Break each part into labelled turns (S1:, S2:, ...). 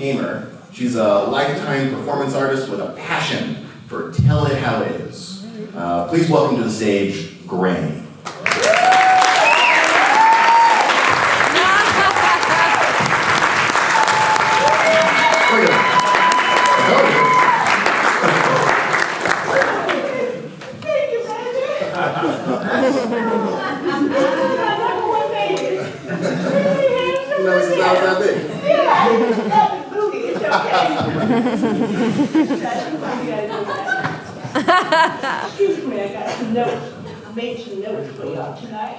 S1: Hamer. She's a lifetime performance artist with a passion for Tell It How It Is. Please welcome to the stage, Gray.
S2: Excuse me, I got some notes. I made some notes for y'all tonight.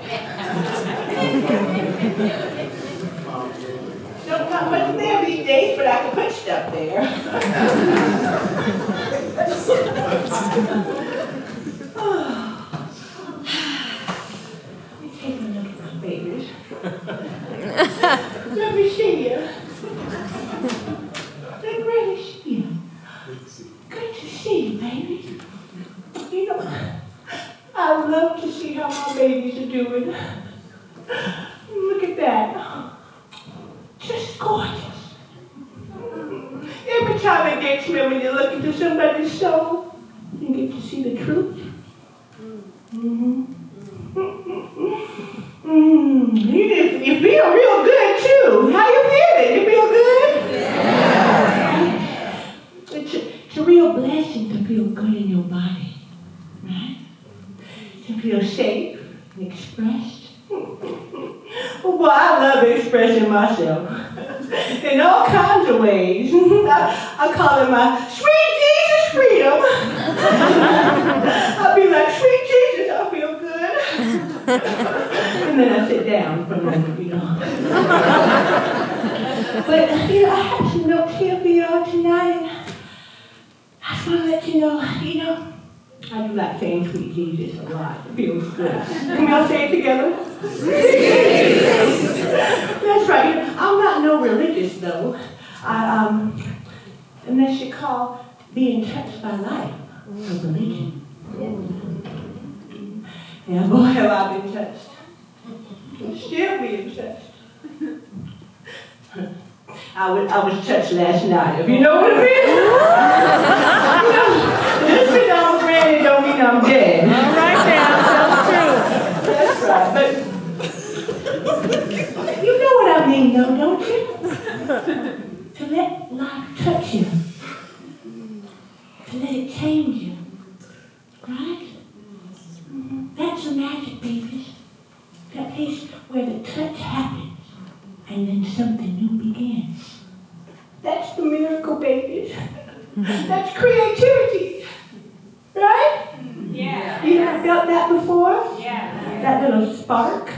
S2: Don't come much there these days, but I can put stuff there. Let me take a look at my babies. Let me see you. They're great to see you. Good to see you, baby. You know, I love to see how my babies are doing. Look at that. Just gorgeous. Every time it gets me when you look into somebody's soul, you get to see the truth. You feel real good, too. How you feeling? You feel good? Yeah. It's a real blessing to feel good in your body. Right? To feel safe and expressed. Well, I love expressing myself in all kinds of ways. I call it my sweet Jesus freedom. I'll be like, sweet Jesus, I feel good. And then I sit down for a moment, you know. But, you know, I have some notes here for y'all tonight. I just want to let you know, I do like saying sweet Jesus a lot. It feels good. Can we all say it together? That's right. I'm not no religious, though. Unless you call being touched by life a religion. Yeah, boy, have I been touched. I'm still being touched. I was touched last night, if you know what I mean. Just because I'm granted don't mean I'm dead.
S3: All right, now,
S2: that's right. But you know what I mean, though, don't you? To let life touch you. To let it change you. Right? That's the magic, babies. That place where the touch happens and then something new begins. That's the miracle, babies. That's creativity. Right?
S3: Yeah.
S2: You ever felt that before?
S3: Yeah.
S2: That little spark?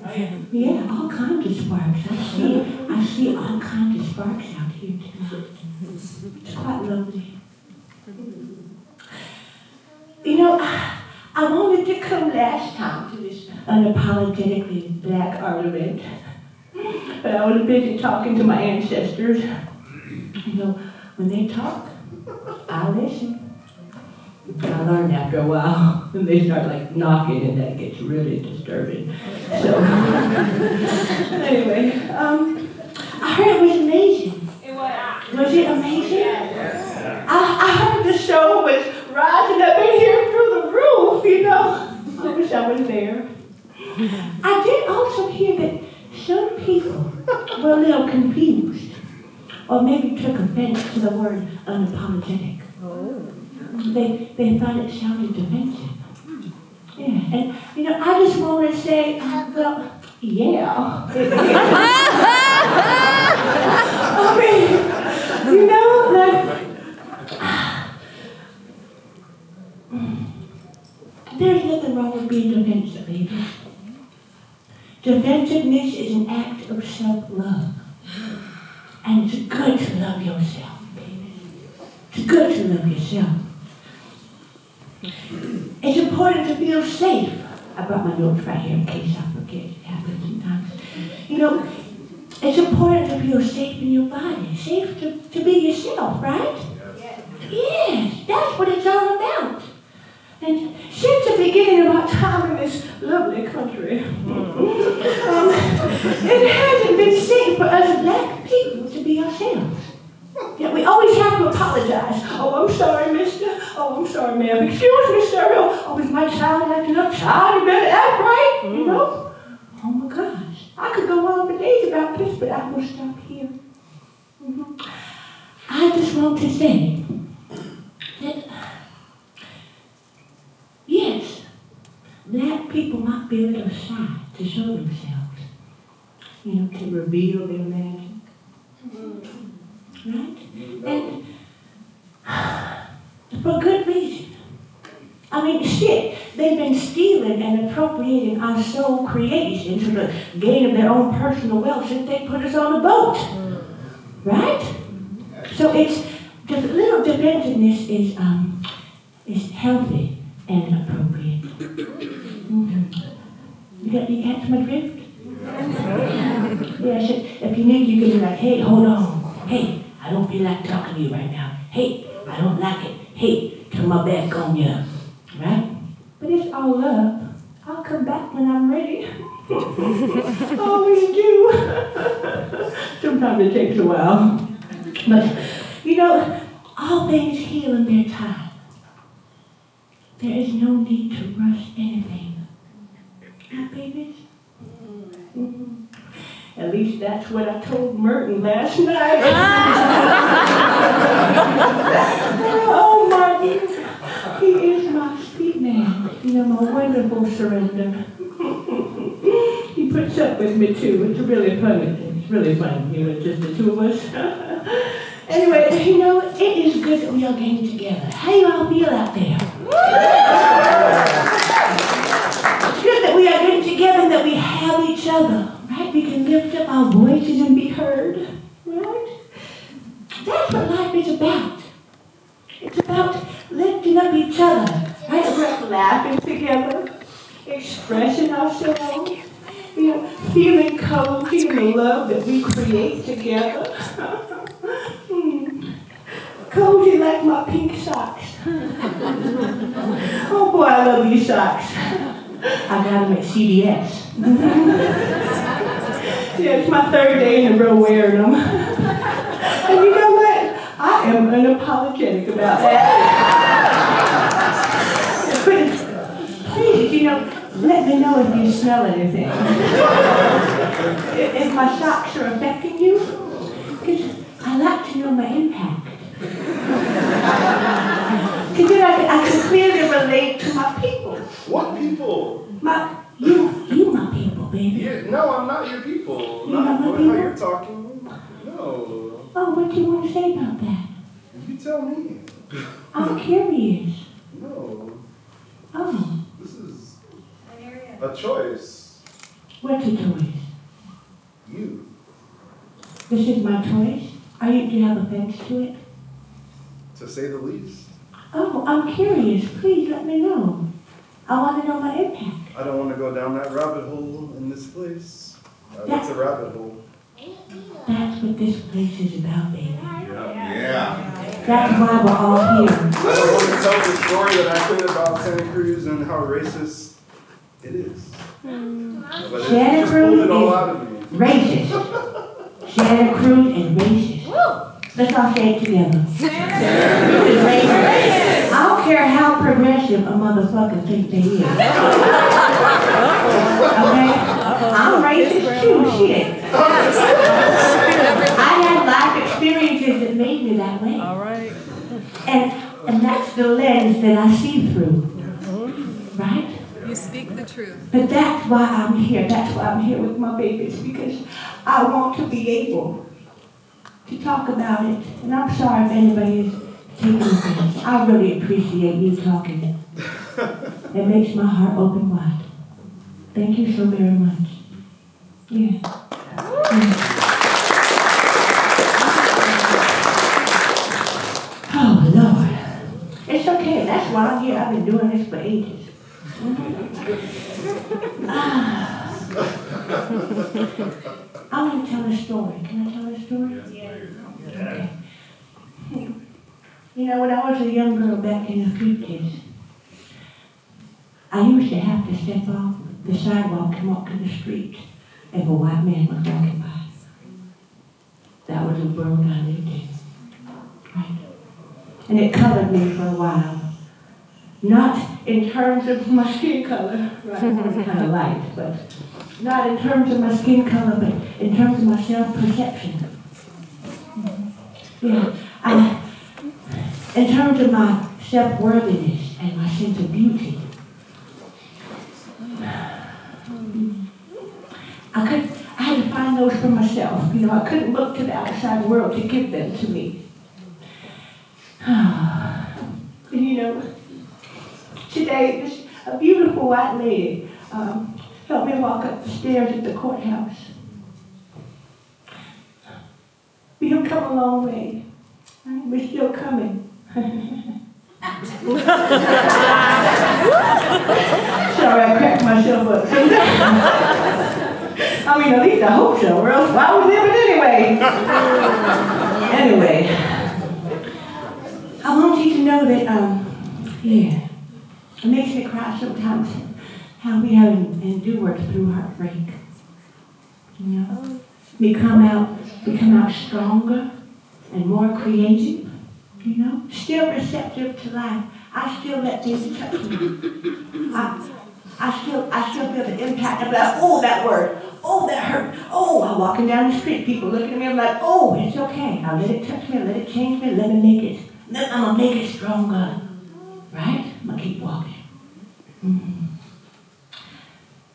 S3: Oh, yeah.
S2: Yeah, all kinds of sparks. I see all kinds of sparks out here tonight. It's quite lovely. You know, I wanted to come last time to this Unapologetically Black art event, but I was busy talking to my ancestors. You know, when they talk, I listen. I learn after a while, when they start like knocking, and that gets really disturbing. So, anyway, I heard it was amazing.
S3: It was.
S2: Was it amazing?
S3: Yes.
S2: I heard the show was rising up in here through the roof, you know. I wish I was there. I did also hear that some people were a little confused, or maybe took offense to the word unapologetic. They thought it sounded defensive. Yeah, and you know, I just want to say, well, yeah. I mean, you know, like, there's nothing wrong with being defensive, baby. Defensiveness is an act of self-love. And it's good to love yourself, baby. It's good to love yourself. It's important to feel safe. I brought my notes right here in case I forget. It happens sometimes. You know, it's important to feel safe in your body. Safe to be yourself, right? Yes, that's what it's all about. And since the beginning of our time in this lovely country, it hasn't been safe for us black people to be ourselves. Yeah, we always have to apologize. Oh, I'm sorry, mister. Oh, I'm sorry, ma'am. Excuse me, sir. Oh, is my child acting up? Child, you better act right, you know? Oh, my gosh. I could go on for days about this, but I will stop here. I just want to say that, yes, black people might be a little shy to show themselves, you know, to reveal their magic. Right? And for good reason. I mean, shit, they've been stealing and appropriating our sole creation to the gain of their own personal wealth since they put us on a boat. Right? So it's, the little defensiveness is healthy and appropriate. You catch my drift? Yeah, if you need, you can be like, hey, hold on. Hey, I don't feel like talking to you right now. Hey, I don't like it. Hey, turn my back on you. Right? But it's all love. I'll come back when I'm ready. I always do. Sometimes it takes a while. But, you know, all things heal in their time. There is no need to rush anything. Not babies? Mm-hmm. At least that's what I told Merton last night. Oh, Martin. He is my sweet man. You know, my wonderful surrender. He puts up with me, too. It's really funny. It's really fun, you know, just the two of us. Anyway, you know, it is good that we are getting together. How do you all feel out there? It's good that we are getting together and that we have each other. Right? We can lift up our voices and be heard. Right? That's what life is about. It's about lifting up each other. Right? We're laughing together, expressing ourselves, you know, feeling cozy in the love that we create together. Cozy like my pink socks. Oh boy, I love these socks. I got them at CVS. Yeah, it's my third day in a row wearing them. And you know what? I am unapologetic about that. Please, you know, let me know if you smell anything. If my socks are affecting you, because I like to know my impact. Because then I can clearly relate to my people.
S4: What people?
S2: You my people, baby.
S4: No, I'm not your people.
S2: You're not my
S4: How
S2: people?
S4: you're talking. No.
S2: Oh, what do you want to say about that?
S4: You tell me.
S2: I'm curious.
S4: No.
S2: Oh,
S4: This is a choice.
S2: what's a choice?
S4: You.
S2: This is my choice? Do you have offense to it?
S4: To say the least.
S2: Oh, I'm curious. Please let me know. I want to know my impact.
S4: I don't want to go down that rabbit hole in this place. That's a rabbit hole.
S2: That's what this place is about, baby.
S1: Yeah.
S2: That's why we're all here.
S4: I don't want to tell the story that I could about Santa Cruz and how racist it is. But it
S2: Santa
S4: just pulled
S2: Cruz
S4: it all
S2: is
S4: out of me.
S2: racist. Santa Cruz is racist. Let's all say it together. Santa Cruz is racist. I don't care how progressive a motherfucker thinks they is. Okay? I'm racist too, shit. I had life experiences that made me that way.
S3: All right.
S2: And that's the lens that I see through. Right?
S5: You speak the truth.
S2: But that's why I'm here. That's why I'm here with my babies, because I want to be able to talk about it. And I'm sorry if anybody is taking offense. I really appreciate you talking. It makes my heart open wide. Thank you so very much. Yeah. Oh, Lord. It's okay. That's why I'm here. I've been doing this for ages. I'm going to tell a story. Can I tell a story? Yeah. Okay. You know, when I was a young girl back in the 50s, I used to have to step off the sidewalk and walk to the street if a white man was walking by. That was the world I lived in. and it colored me for a while. Not in terms of my skin color, right, I'm kind of light, but not in terms of my skin color, but in terms of my self-perception. Yeah, in terms of my self-worthiness and my sense of beauty. I had to find those for myself. You know, I couldn't look to the outside world to give them to me. And you know, today, a beautiful white lady helped me walk up the stairs at the courthouse. We have come a long way. We're still coming. Sorry, I cracked myself up. I mean, at least I hope so, or else why would we live it anyway? Anyway, I want you to know that, yeah, it makes me cry sometimes how we have endured through heartbreak. You know, we come out stronger and more creative, you know, still receptive to life. I still let things touch me. I still feel the impact of that. Oh, that word. Oh, that hurt. Oh, I'm walking down the street. People looking at me. I'm like, oh, it's okay. I'll let it touch me. Let it change me. Let me make it. I'm gonna make it stronger. Right? I'm gonna keep walking. Mm-hmm.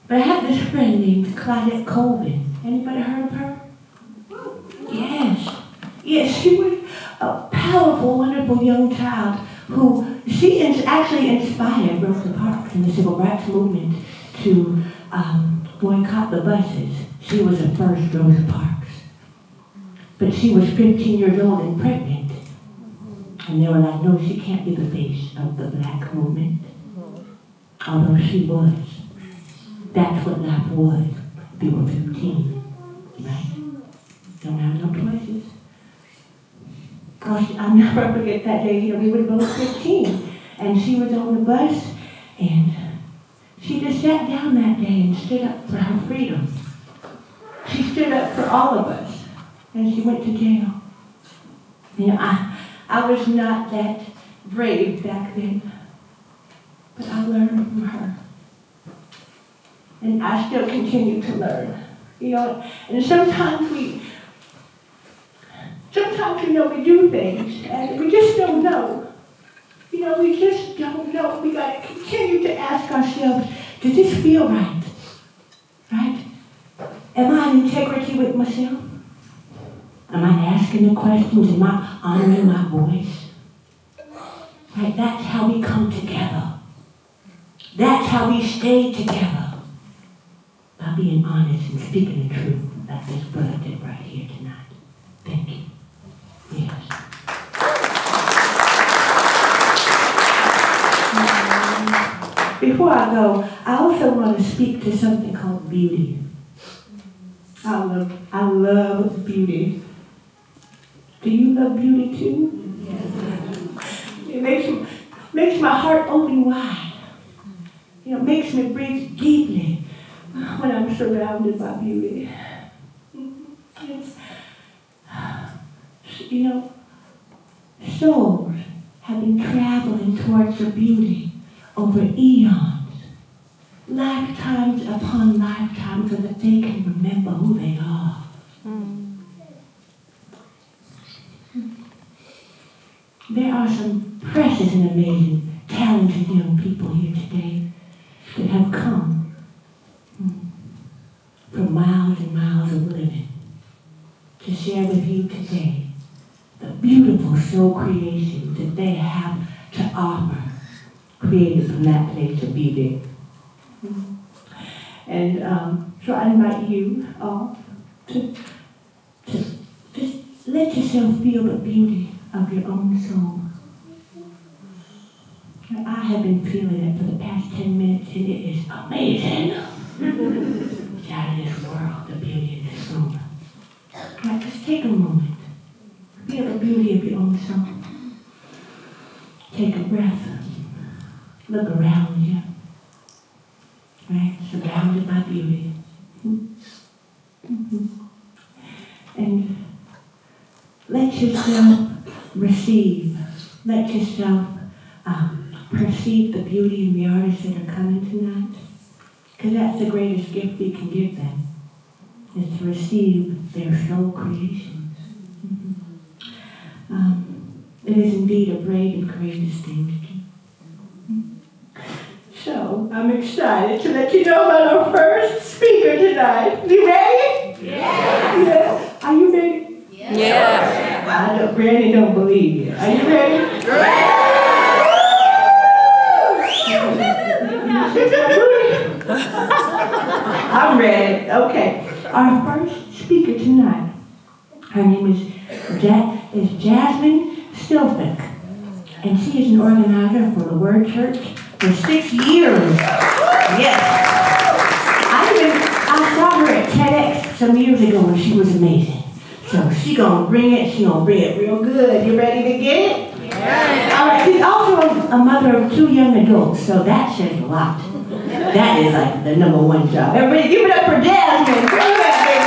S2: But I had this friend named Claudette Colvin. Anybody heard of her? Yes. Yes, she was a powerful, wonderful young child who she actually inspired Rosa Parks in the civil rights movement to boycott the buses. She was the first Rosa Parks. But she was 15 years old and pregnant. And they were like, no, she can't be the face of the black movement. Although she was. That's what life was. We were 15, right? Don't have no choices. Gosh, I'll never forget that day here. We were both 15, and she was on the bus, and she just sat down that day and stood up for her freedom. She stood up for all of us, and she went to jail. You know, I was not that brave back then, but I learned from her. And I still continue to learn. You know, and sometimes we do things, and we just don't know. You know, we just don't know. We got to continue to ask ourselves, does this feel right? Right? Am I in integrity with myself? Am I asking the questions? Am I honoring my voice? Right? That's how we come together. That's how we stay together. By being honest and speaking the truth, like this brother did right here tonight. Thank you. Yes. Before I go, I also want to speak to something called beauty. I love beauty. Do you love beauty too? Yes. It makes my heart open wide. You know, it makes me breathe deeply when I'm surrounded by beauty. You know, souls have been traveling towards your beauty over eons, lifetimes upon lifetimes, so that they can remember who they are. There are some precious and amazing, talented young people here today that have come from miles and miles of living to share with you today the beautiful soul creations that they have to offer, created from that place of beauty. And so I invite you all to just let yourself feel the beauty of your own soul. I have been feeling it for the past 10 minutes, and it is amazing. It's out of this world, the beauty of this room. Right, just take a moment. Feel the beauty of your own soul. Take a breath. Look around you. Right? Surrounded by beauty. And let yourself receive let yourself perceive the beauty in the artists that are coming tonight. Because that's the greatest gift we can give them, is to receive their soul creations. It is indeed a brave and courageous thing to do. So, I'm excited to let you know about our first speaker tonight. You ready? Yeah. Are you ready?
S3: Yeah.
S2: I know Granny don't believe you. Are you ready? I'm ready. Okay. Our first speaker tonight, her name is Jasmine Stilfick, and she is an organizer for the Word Church for 6 years. Yes. I saw her at TEDx some years ago and she was amazing. So she gonna bring it real good. You ready to get it? Yeah. All right, she's also a mother of 2 young adults, so that says a lot. That is like the #1 job. Everybody give it up for Jasmine. Bring it up, baby.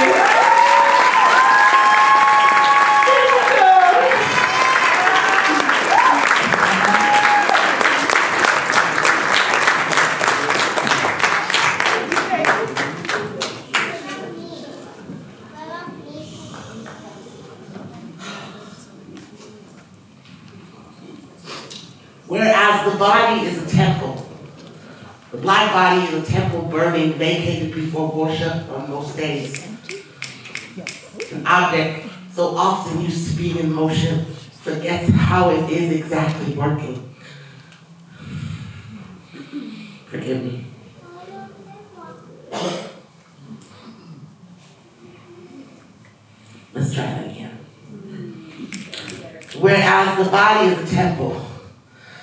S5: Whereas the body is a temple, the black body is a temple burning, vacated before worship on most days. An object so often used to be in motion forgets how it is exactly working. Forgive me. Let's try that again. Whereas the body is a temple,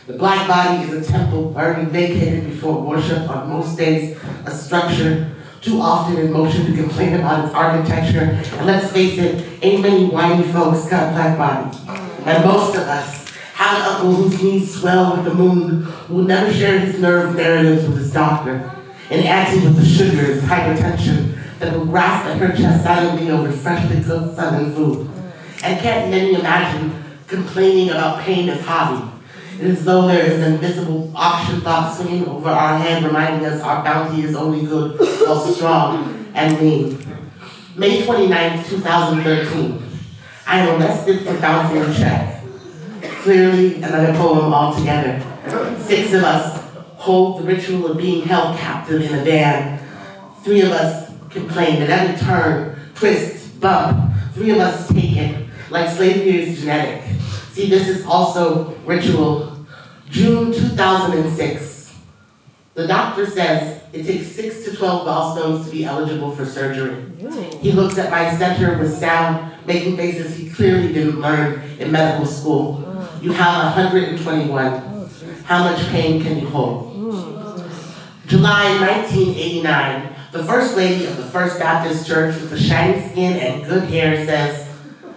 S5: the black body is a temple burning, vacated before worship on most days, a structure too often in motion to complain about its architecture. And let's face it, ain't many whiny folks got black bodies. And most of us have an uncle whose knees swell with the moon, who will never share his nerve narratives with his doctor, an auntie with the sugars, hypertension, that will grasp at her chest silently over freshly cooked southern food. And can't many imagine complaining about pain as hobby? It is as though there is an invisible auction block swinging over our head, reminding us our bounty is only good while strong and lean. May 29th, 2013. I am arrested for bouncing a check. Clearly, another poem altogether. 6 of us hold the ritual of being held captive in a van. 3 of us complain at every turn, twist, bump. 3 of us take it, like slavery is genetic. See, this is also ritual. June 2006. The doctor says it takes 6 to 12 gallstones to be eligible for surgery. He looks at my center with sound, making faces he clearly didn't learn in medical school. You have 121. How much pain can you hold? July 1989. The First Lady of the First Baptist Church with the shiny skin and good hair says,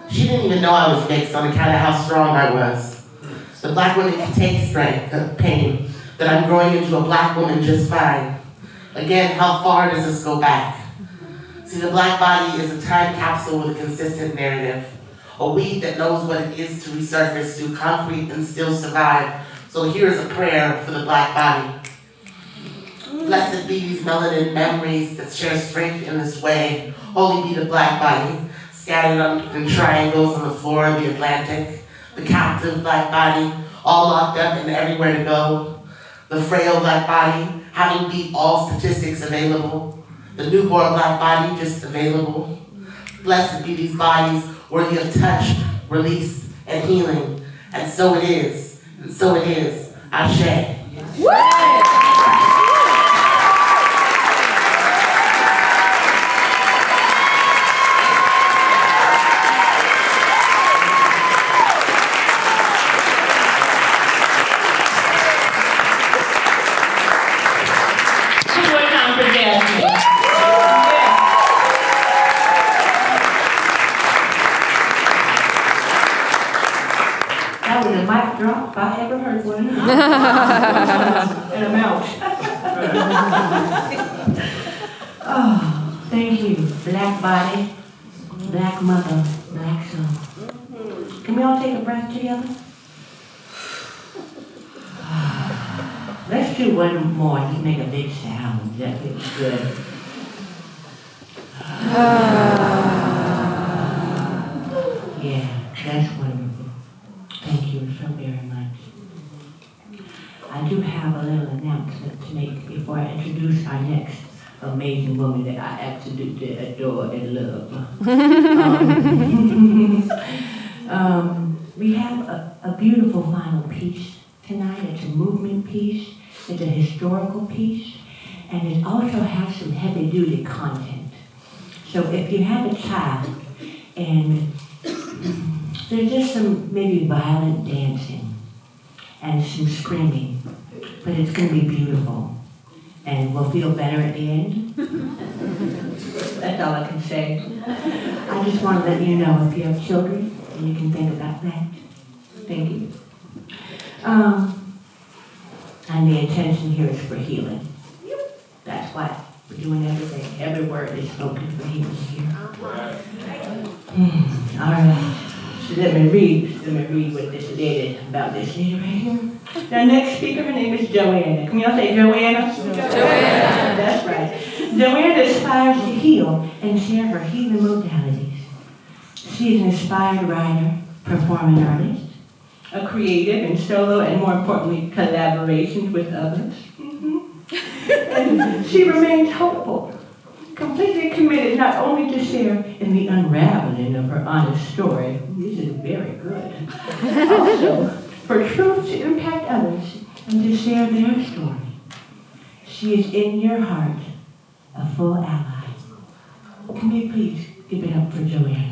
S5: she didn't even know I was mixed on account of how strong I was. The black woman can take strength, pain, that I'm growing into a black woman just fine. Again, how far does this go back? See, the black body is a time capsule with a consistent narrative. A weed that knows what it is to resurface through concrete and still survive. So here's a prayer for the black body. Blessed be these melanin memories that share strength in this way. Holy be the black body, scattered in triangles on the floor of the Atlantic. The captive black body, all locked up and everywhere to go. The frail black body, having beat all statistics available. The newborn black body, just available. Blessed be these bodies, worthy of touch, release, and healing. And so it is. And so it is. Ashe.
S2: That was a mic drop if I ever heard one. And I'm out. Oh, thank you. Black body, black mother, black soul. Can we all take a breath together? Let's do one more. Just make a big sound. That would be good. Yeah, that's wonderful. Thank you so very much. I do have a little announcement to make before I introduce our next amazing woman that I absolutely adore and love. We have a beautiful final piece tonight. It's a movement piece, it's a historical piece, and it also has some heavy-duty content. So if you have a child and there's just some maybe violent dancing and some screaming, but it's going to be beautiful and we'll feel better at the end. That's all I can say. I just want to let you know if you have children and you can think about that. Thank you. And the intention here is for healing. That's what we're doing everything. Every word is spoken for healing here. All right. So let me read what this lady, about this lady right here. Our next speaker, her name is Joanna. Can y'all say Joanna? Joanna. That's right. Joanna aspires to heal and share her healing modalities. She is an inspired writer, performing artist, a creative in solo and more importantly, collaborations with others. And she remains hopeful, completely committed not only to share in the unraveling of her honest story, this is very good, also for truth to impact others and to share their story. She is in your heart, a full ally. Can we please give it up for Joanna?